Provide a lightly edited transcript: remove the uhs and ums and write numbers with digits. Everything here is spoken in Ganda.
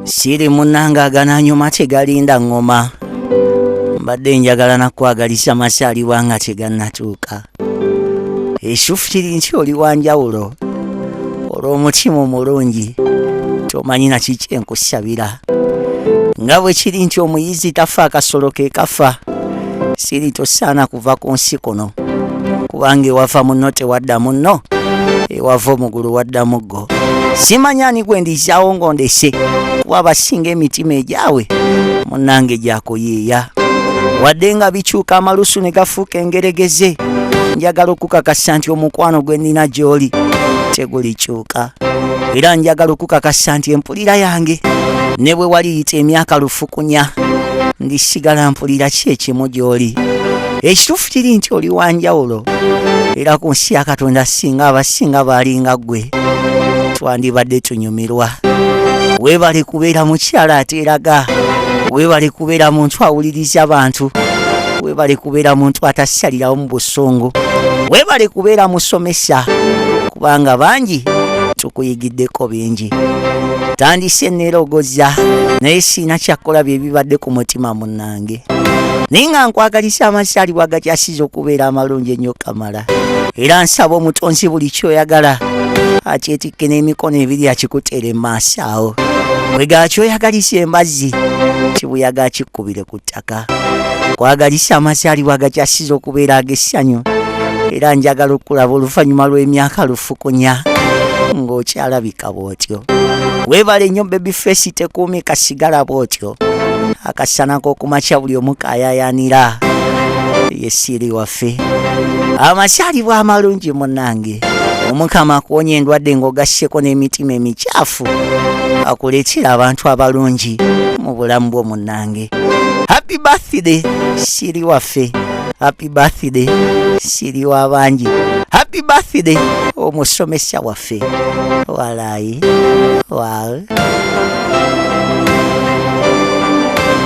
Siri munanga agananyuma tegalinda ngoma. Mbadde njagala nakwagaliza masaali wanga tegannatuuka. Essufu kiri nti oli wanjawulo. Olw'omutima omulungi tomanyi na kiki enkusabira. Nga bwe kiri nti omuyizi tafa akasolo ke kafa. Siri tosaana kuva ku nsi kuno. Kubanga ewava munno tewadda munno. Ewava omugulu wadda muggo. Simanyani gwe ndizaawo ng'ondese. Kuba abasinga emitima egyawe munnange gyakuyiiya. Wadde nga bikyuka amalusu ne gafuuka engeregeze. Njagala okukakasa nti omukwano gwe nnina gy'oli tegulikyuka. Era njagala okukakasa nti empulira yange ne bwe waliyita emyaka lufukunya ndisigala mpulira ki ekimu gy'oli. Ekituufu kiri nti oli wanjawulo. Era ku nsi ya Katonda singa abasinga baalinga ggwe twandibadde tunyumirwa. Weebale kubeera mukyala ateeraga. Weebale kubeera muntu awuliriza abantu. Weebale kubeera muntu atasalirawo mu busungu. Weebale kubeera musomesa kubanga bangi tukuyigiddeko bingi. Tandise neerogoza naye siina kyakkola bye bibadde ku mutima munnange. Ninga nkwagaliza amasaali wagakyasiza okubeera amalungi ennyo kamala. Era nsaba omutonzi buli kyoyagala akyetikke n'emikono ebiri akikuteere mu maaso awo. Bwega kyoyagaliza embazzi kibuyaga akikkubire ku ttaka. Kwagaliza amasaali wagakyasiza okubeera ag'essanyu. Era njagala okulaba oluvannyuma lw'emyaka lufukunya ng'okyalabika bw'otyo. Weebale nnyo babyface tekuumika sigala bw'otyo. Akasana k'okumakya buli omu kaayayaanira. Ye Siri waffe. Amasaali bw'amalungi munnange. Omukama akuwonya endwadde ng'ogasseko n'emitima emikyafu. Akuleetera abantu abalungi mu bulamu bwo munnange. Happy birthday Siri waffe. Happy birthday Siri w'abangi. Happy birthday omusomesa waffe. Walaayi. Wow.